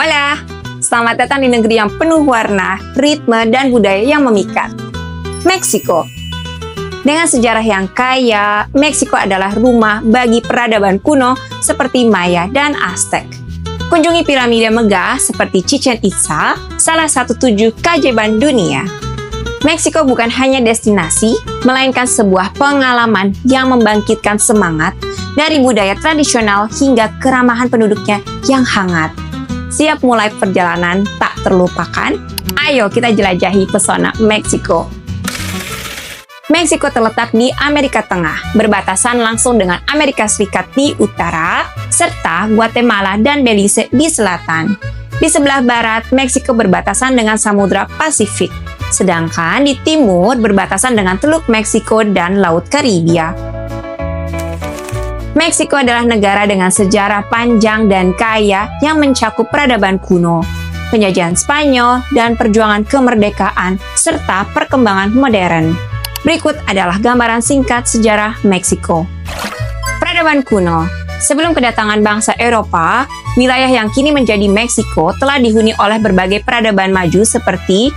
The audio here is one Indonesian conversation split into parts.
Hola, selamat datang di negeri yang penuh warna, ritme, dan budaya yang memikat. Meksiko. Dengan sejarah yang kaya, Meksiko adalah rumah bagi peradaban kuno seperti Maya dan Aztec. Kunjungi piramida megah seperti Chichen Itza, salah satu 7 keajaiban dunia. Meksiko bukan hanya destinasi, melainkan sebuah pengalaman yang membangkitkan semangat dari budaya tradisional hingga keramahan penduduknya yang hangat. Siap mulai perjalanan tak terlupakan? Ayo kita jelajahi pesona Meksiko. Meksiko terletak di Amerika Tengah, berbatasan langsung dengan Amerika Serikat di utara, serta Guatemala dan Belize di selatan. Di sebelah barat, Meksiko berbatasan dengan Samudra Pasifik, sedangkan di timur berbatasan dengan Teluk Meksiko dan Laut Karibia. Meksiko adalah negara dengan sejarah panjang dan kaya yang mencakup peradaban kuno, penjajahan Spanyol, dan perjuangan kemerdekaan, serta perkembangan modern. Berikut adalah gambaran singkat sejarah Meksiko. Peradaban kuno. Sebelum kedatangan bangsa Eropa, wilayah yang kini menjadi Meksiko telah dihuni oleh berbagai peradaban maju seperti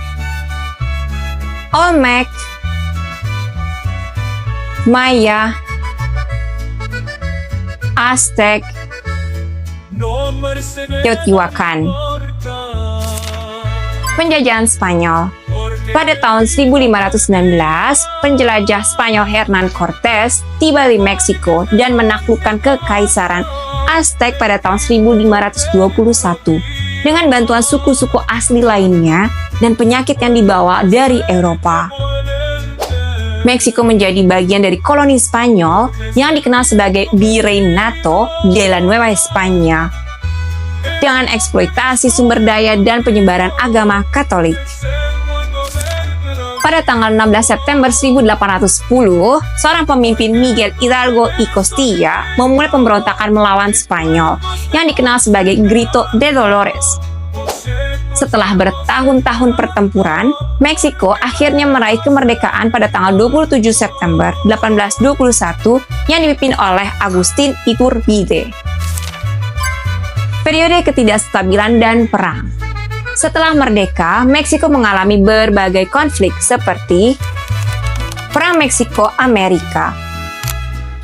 Olmec, Maya, Aztec, Teotihuacan. Penjajahan Spanyol. Pada tahun 1519, penjelajah Spanyol Hernán Cortés tiba di Meksiko dan menaklukkan kekaisaran Aztec pada tahun 1521 dengan bantuan suku-suku asli lainnya dan penyakit yang dibawa dari Eropa. Meksiko menjadi bagian dari koloni Spanyol yang dikenal sebagai Virreinato de la Nueva España dengan eksploitasi sumber daya dan penyebaran agama Katolik. Pada tanggal 16 September 1810, seorang pemimpin Miguel Hidalgo y Costilla memulai pemberontakan melawan Spanyol yang dikenal sebagai Grito de Dolores. Setelah bertahun-tahun pertempuran, Meksiko akhirnya meraih kemerdekaan pada tanggal 27 September 1821 yang dipimpin oleh Agustín Iturbide. Periode ketidakstabilan dan perang. Setelah merdeka, Meksiko mengalami berbagai konflik seperti Perang Meksiko-Amerika.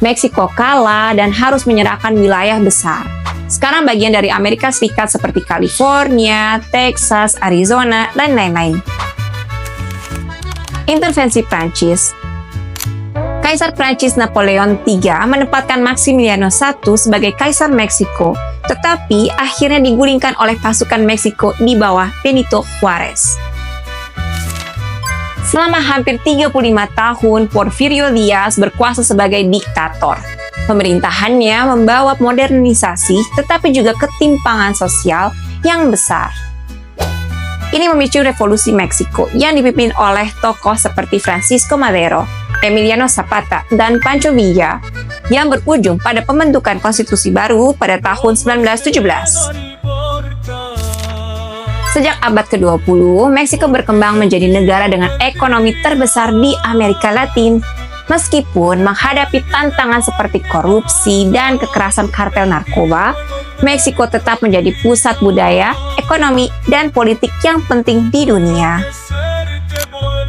Meksiko kalah dan harus menyerahkan wilayah besar. Sekarang bagian dari Amerika Serikat seperti California, Texas, Arizona, dan lain-lain. Intervensi Prancis. Kaisar Prancis Napoleon III menempatkan Maximiliano I sebagai Kaisar Meksiko, tetapi akhirnya digulingkan oleh pasukan Meksiko di bawah Benito Juárez. Selama hampir 35 tahun, Porfirio Díaz berkuasa sebagai diktator. Pemerintahannya membawa modernisasi, tetapi juga ketimpangan sosial yang besar. Ini memicu revolusi Meksiko yang dipimpin oleh tokoh seperti Francisco Madero, Emiliano Zapata, dan Pancho Villa yang berujung pada pembentukan konstitusi baru pada tahun 1917. Sejak abad ke-20, Meksiko berkembang menjadi negara dengan ekonomi terbesar di Amerika Latin. Meskipun menghadapi tantangan seperti korupsi dan kekerasan kartel narkoba, Meksiko tetap menjadi pusat budaya, ekonomi, dan politik yang penting di dunia.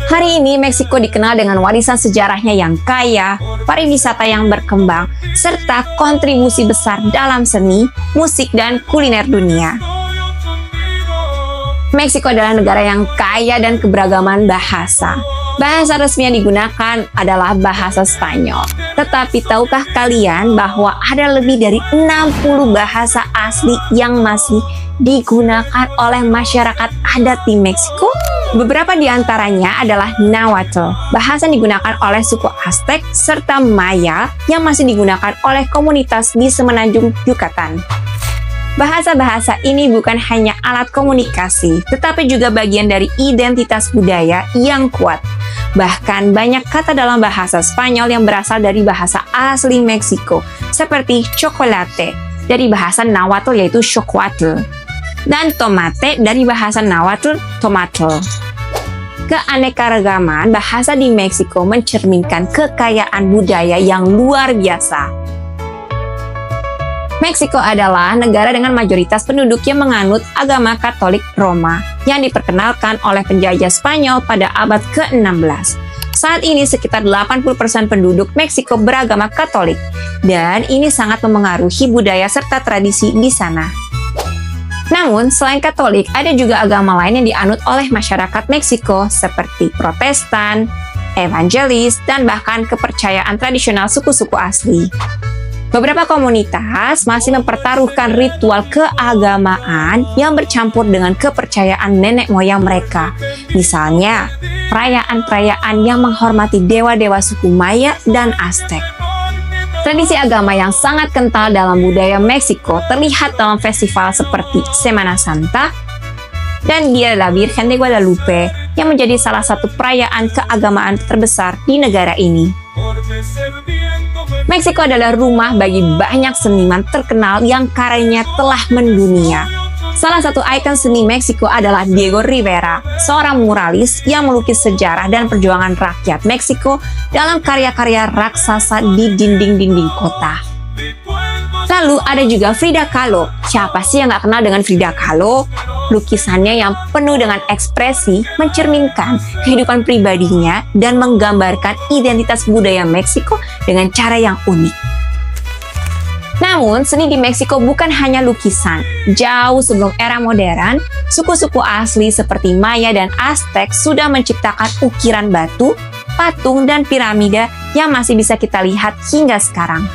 Hari ini, Meksiko dikenal dengan warisan sejarahnya yang kaya, pariwisata yang berkembang, serta kontribusi besar dalam seni, musik, dan kuliner dunia. Meksiko adalah negara yang kaya dan keberagaman bahasa. Bahasa resmi yang digunakan adalah bahasa Spanyol. Tetapi tahukah kalian bahwa ada lebih dari 60 bahasa asli yang masih digunakan oleh masyarakat adat di Meksiko? Beberapa di antaranya adalah Nahuatl, bahasa yang digunakan oleh suku Aztec, serta Maya yang masih digunakan oleh komunitas di semenanjung Yucatan. Bahasa-bahasa ini bukan hanya alat komunikasi, tetapi juga bagian dari identitas budaya yang kuat. Bahkan banyak kata dalam bahasa Spanyol yang berasal dari bahasa asli Meksiko, seperti chocolate dari bahasa Nahuatl yaitu xocoatl, dan tomate dari bahasa Nahuatl tomatl. Keanekaragaman bahasa di Meksiko mencerminkan kekayaan budaya yang luar biasa. Meksiko adalah negara dengan mayoritas penduduk yang menganut agama Katolik Roma yang diperkenalkan oleh penjajah Spanyol pada abad ke-16. Saat ini sekitar 80% penduduk Meksiko beragama Katolik dan ini sangat memengaruhi budaya serta tradisi di sana. Namun, selain Katolik, ada juga agama lain yang dianut oleh masyarakat Meksiko seperti Protestan, Evangelis, dan bahkan kepercayaan tradisional suku-suku asli. Beberapa komunitas masih mempertaruhkan ritual keagamaan yang bercampur dengan kepercayaan nenek moyang mereka. Misalnya, perayaan-perayaan yang menghormati dewa-dewa suku Maya dan Aztec. Tradisi agama yang sangat kental dalam budaya Meksiko terlihat dalam festival seperti Semana Santa dan Dia de la Virgen de Guadalupe yang menjadi salah satu perayaan keagamaan terbesar di negara ini. Meksiko adalah rumah bagi banyak seniman terkenal yang karyanya telah mendunia. Salah satu ikon seni Meksiko adalah Diego Rivera, seorang muralis yang melukis sejarah dan perjuangan rakyat Meksiko dalam karya-karya raksasa di dinding-dinding kota. Lalu ada juga Frida Kahlo. Siapa sih yang gak kenal dengan Frida Kahlo? Lukisannya yang penuh dengan ekspresi mencerminkan kehidupan pribadinya dan menggambarkan identitas budaya Meksiko dengan cara yang unik. Namun, seni di Meksiko bukan hanya lukisan. Jauh sebelum era modern, suku-suku asli seperti Maya dan Aztec sudah menciptakan ukiran batu, patung, dan piramida yang masih bisa kita lihat hingga sekarang.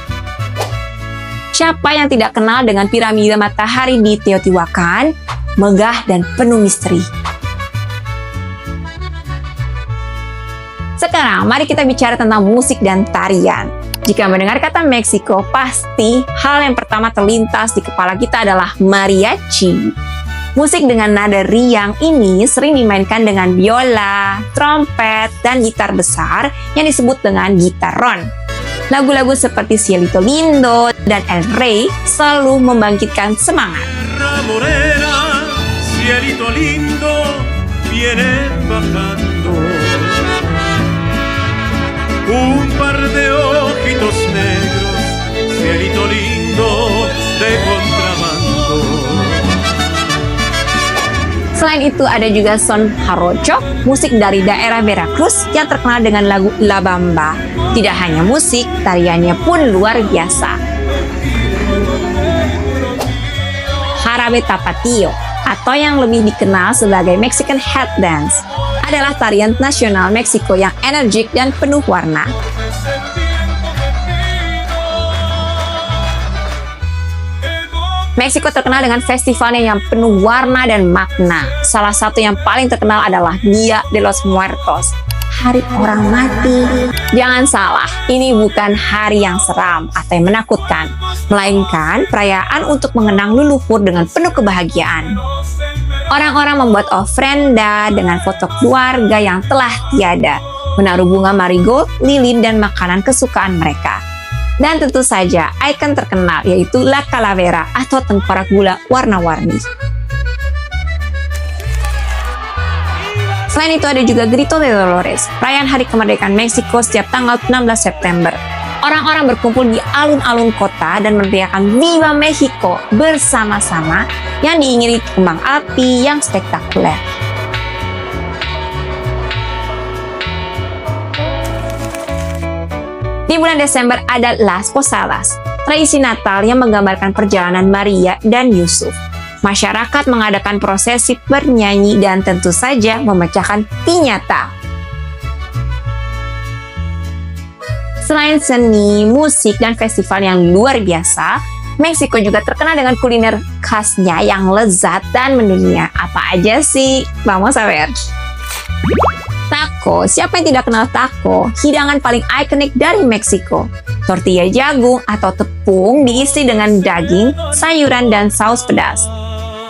Siapa yang tidak kenal dengan piramida matahari di Teotihuacan? Megah dan penuh misteri. Sekarang, mari kita bicara tentang musik dan tarian. Jika mendengar kata Meksiko, pasti hal yang pertama terlintas di kepala kita adalah mariachi. Musik dengan nada riang ini sering dimainkan dengan biola, trompet, dan gitar besar yang disebut dengan gitaron. Lagu-lagu seperti Cielito Lindo dan El Rey selalu membangkitkan semangat. Cielito lindo viene bajando, un par de ojitos negros, cielito lindo de contrabando. Selain itu ada juga son jarocho, musik dari daerah Veracruz yang terkenal dengan lagu La Bamba. Tidak hanya musik, tariannya pun luar biasa. Jarabe Tapatio atau yang lebih dikenal sebagai Mexican Head Dance adalah tarian nasional Meksiko yang energik dan penuh warna. Meksiko terkenal dengan festivalnya yang penuh warna dan makna. Salah satu yang paling terkenal adalah Dia de los Muertos, Hari Orang Mati. Jangan salah, ini bukan hari yang seram atau yang menakutkan, melainkan perayaan untuk mengenang leluhur dengan penuh kebahagiaan. Orang-orang membuat ofrenda dengan foto keluarga yang telah tiada, menaruh bunga marigold, lilin, dan makanan kesukaan mereka. Dan tentu saja, ikon terkenal yaitu La Calavera atau tengkorak gula warna-warni. Selain itu ada juga Grito de Dolores, perayaan Hari Kemerdekaan Meksiko setiap tanggal 16 September. Orang-orang berkumpul di alun-alun kota dan meneriakkan Viva Mexico bersama-sama yang diiringi kembang api yang spektakuler. Di bulan Desember ada Las Posadas, tradisi Natal yang menggambarkan perjalanan Maria dan Yusuf. Masyarakat mengadakan prosesi bernyanyi dan tentu saja memecahkan piñata. Selain seni, musik, dan festival yang luar biasa, Meksiko juga terkenal dengan kuliner khasnya yang lezat dan mendunia. Apa aja sih? Vamos a ver. Taco, siapa yang tidak kenal taco? Hidangan paling ikonik dari Meksiko. Tortilla jagung atau tepung diisi dengan daging, sayuran, dan saus pedas.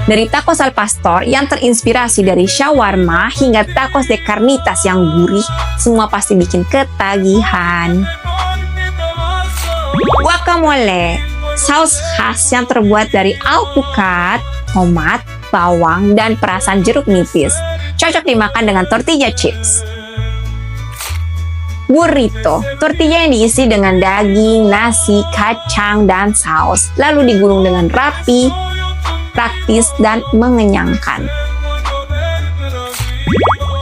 Dari tacos al pastor yang terinspirasi dari shawarma hingga tacos de carnitas yang gurih, semua pasti bikin ketagihan. Guacamole, saus khas yang terbuat dari alpukat, tomat, bawang, dan perasan jeruk nipis. Cocok dimakan dengan tortilla chips. Burrito, tortilla yang diisi dengan daging, nasi, kacang, dan saus, lalu digulung dengan rapi, praktis, dan mengenyangkan.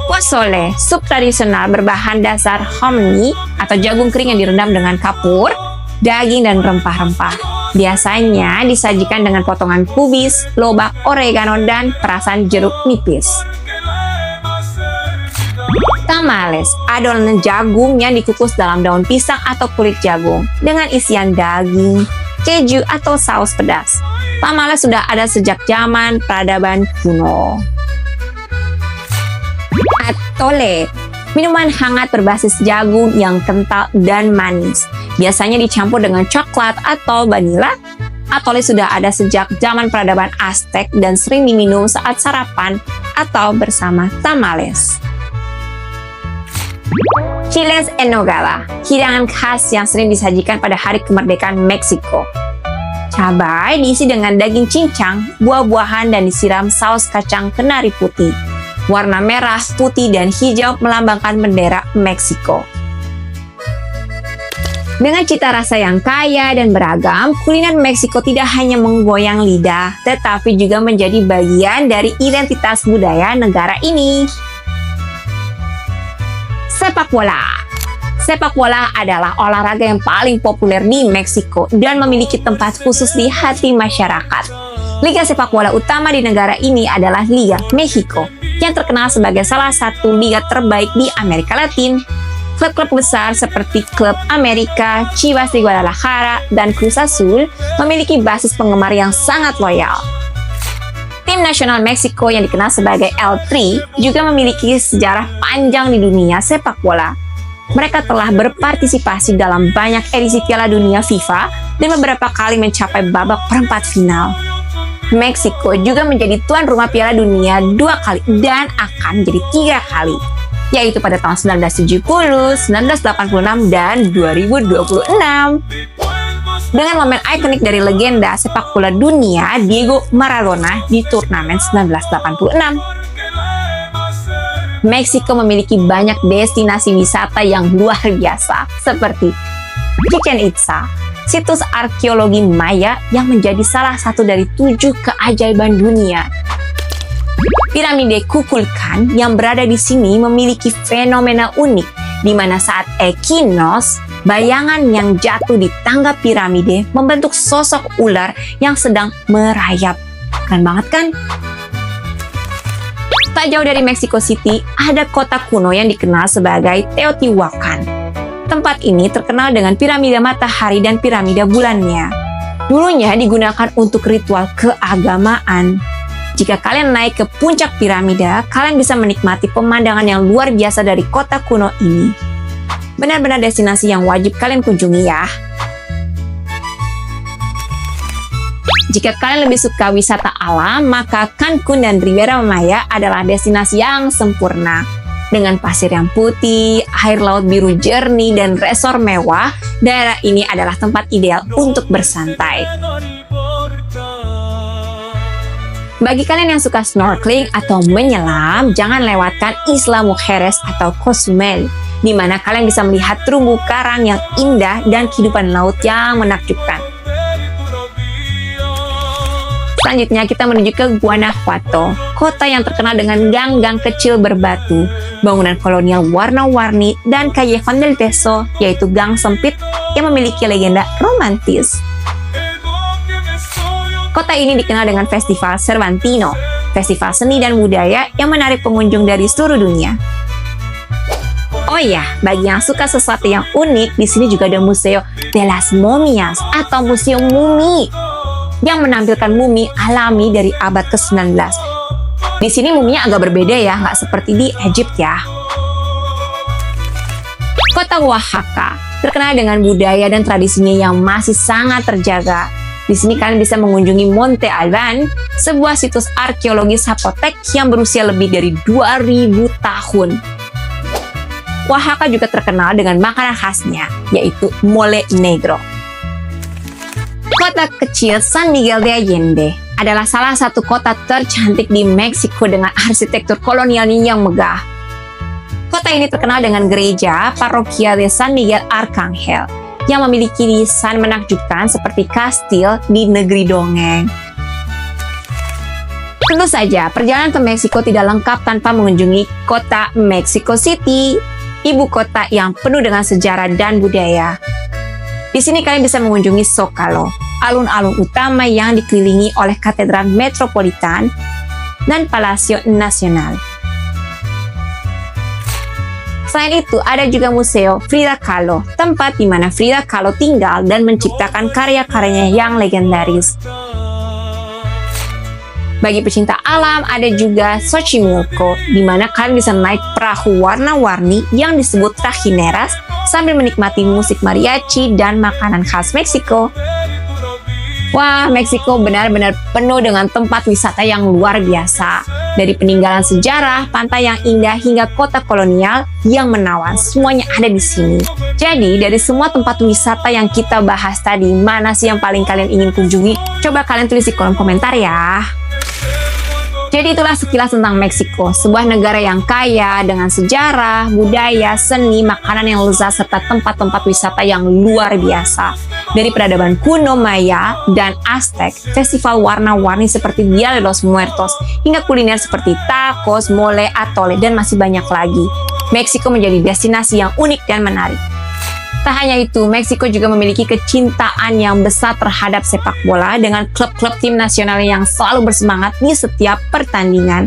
Pozole, sup tradisional berbahan dasar hominy atau jagung kering yang direndam dengan kapur, daging, dan rempah-rempah. Biasanya disajikan dengan potongan kubis, lobak, oregano, dan perasan jeruk nipis. Tamales, adonan jagung yang dikukus dalam daun pisang atau kulit jagung dengan isian daging, keju, atau saus pedas. Tamales sudah ada sejak zaman peradaban kuno. Atole, minuman hangat berbasis jagung yang kental dan manis. Biasanya dicampur dengan coklat atau vanila. Atole sudah ada sejak zaman peradaban Aztec dan sering diminum saat sarapan atau bersama tamales. Chiles en nogada, hidangan khas yang sering disajikan pada hari kemerdekaan Meksiko. Cabai diisi dengan daging cincang, buah-buahan, dan disiram saus kacang kenari putih. Warna merah, putih, dan hijau melambangkan bendera Meksiko. Dengan cita rasa yang kaya dan beragam, kuliner Meksiko tidak hanya menggoyang lidah, tetapi juga menjadi bagian dari identitas budaya negara ini. Sepak bola. Sepak bola adalah olahraga yang paling populer di Meksiko dan memiliki tempat khusus di hati masyarakat. Liga sepak bola utama di negara ini adalah Liga Mexico, yang terkenal sebagai salah satu liga terbaik di Amerika Latin. Klub-klub besar seperti Klub Amerika, Chivas de Guadalajara, dan Cruz Azul memiliki basis penggemar yang sangat loyal. Tim nasional Meksiko yang dikenal sebagai El Tri juga memiliki sejarah panjang di dunia sepak bola. Mereka telah berpartisipasi dalam banyak edisi Piala Dunia FIFA dan beberapa kali mencapai babak perempat final. Meksiko juga menjadi tuan rumah Piala Dunia 2 kali dan akan menjadi 3 kali, yaitu pada tahun 1970, 1986, dan 2026. Dengan momen ikonik dari legenda sepak bola dunia Diego Maradona di turnamen 1986. Meksiko memiliki banyak destinasi wisata yang luar biasa, seperti Chichén Itzá, situs arkeologi Maya yang menjadi salah satu dari 7 keajaiban dunia. Piramide Kukulkan yang berada di sini memiliki fenomena unik, di mana saat ekinos, bayangan yang jatuh di tangga piramide membentuk sosok ular yang sedang merayap. Keren banget kan? Tak jauh dari Mexico City, ada kota kuno yang dikenal sebagai Teotihuacan. Tempat ini terkenal dengan piramida matahari dan piramida bulannya. Dulunya digunakan untuk ritual keagamaan. Jika kalian naik ke puncak piramida, kalian bisa menikmati pemandangan yang luar biasa dari kota kuno ini. Benar-benar destinasi yang wajib kalian kunjungi ya. Jika kalian lebih suka wisata alam, maka Cancun dan Riviera Maya adalah destinasi yang sempurna. Dengan pasir yang putih, air laut biru jernih, dan resort mewah, daerah ini adalah tempat ideal untuk bersantai. Bagi kalian yang suka snorkeling atau menyelam, jangan lewatkan Isla Mujeres atau Cozumel, di mana kalian bisa melihat terumbu karang yang indah dan kehidupan laut yang menakjubkan. Selanjutnya kita menuju ke Guanajuato, kota yang terkenal dengan gang-gang kecil berbatu, bangunan kolonial warna-warni, dan Callejón del Beso, yaitu gang sempit yang memiliki legenda romantis. Kota ini dikenal dengan Festival Cervantino, festival seni dan budaya yang menarik pengunjung dari seluruh dunia. Oh ya, bagi yang suka sesuatu yang unik, di sini juga ada Museo de las Momias atau Museum Mumi yang menampilkan mumi alami dari abad ke-19. Di sini muminya agak berbeda ya, nggak seperti di Egypt ya. Kota Oaxaca terkenal dengan budaya dan tradisinya yang masih sangat terjaga. Di sini kalian bisa mengunjungi Monte Albán, sebuah situs arkeologi Zapotec yang berusia lebih dari 2000 tahun. Oaxaca juga terkenal dengan makanan khasnya, yaitu mole negro. Kota kecil San Miguel de Allende adalah salah satu kota tercantik di Meksiko dengan arsitektur kolonialnya yang megah. Kota ini terkenal dengan gereja Parroquia de San Miguel Arcángel yang memiliki desain menakjubkan seperti kastil di negeri dongeng. Tentu saja, perjalanan ke Meksiko tidak lengkap tanpa mengunjungi kota Mexico City, ibu kota yang penuh dengan sejarah dan budaya. Di sini kalian bisa mengunjungi Zócalo, alun-alun utama yang dikelilingi oleh Katedral Metropolitan dan Palacio Nacional. Selain itu, ada juga Museo Frida Kahlo, tempat di mana Frida Kahlo tinggal dan menciptakan karya-karyanya yang legendaris. Bagi pecinta alam, ada juga Xochimilco, di mana kalian bisa naik perahu warna-warni yang disebut trajineras sambil menikmati musik mariachi dan makanan khas Meksiko. Wah, Meksiko benar-benar penuh dengan tempat wisata yang luar biasa. Dari peninggalan sejarah, pantai yang indah hingga kota kolonial yang menawan, semuanya ada di sini. Jadi, dari semua tempat wisata yang kita bahas tadi, mana sih yang paling kalian ingin kunjungi? Coba kalian tulis di kolom komentar ya. Jadi itulah sekilas tentang Meksiko, sebuah negara yang kaya dengan sejarah, budaya, seni, makanan yang lezat, serta tempat-tempat wisata yang luar biasa. Dari peradaban kuno Maya dan Aztec, festival warna-warni seperti Dia de los Muertos, hingga kuliner seperti tacos, mole, atole, dan masih banyak lagi. Meksiko menjadi destinasi yang unik dan menarik. Tak hanya itu, Meksiko juga memiliki kecintaan yang besar terhadap sepak bola dengan klub-klub tim nasional yang selalu bersemangat di setiap pertandingan.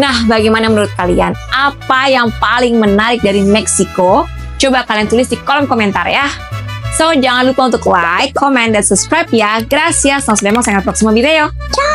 Nah, bagaimana menurut kalian? Apa yang paling menarik dari Meksiko? Coba kalian tulis di kolom komentar ya. So, jangan lupa untuk like, comment, dan subscribe ya. Gracias, nos vemos en el próximo video. Ciao!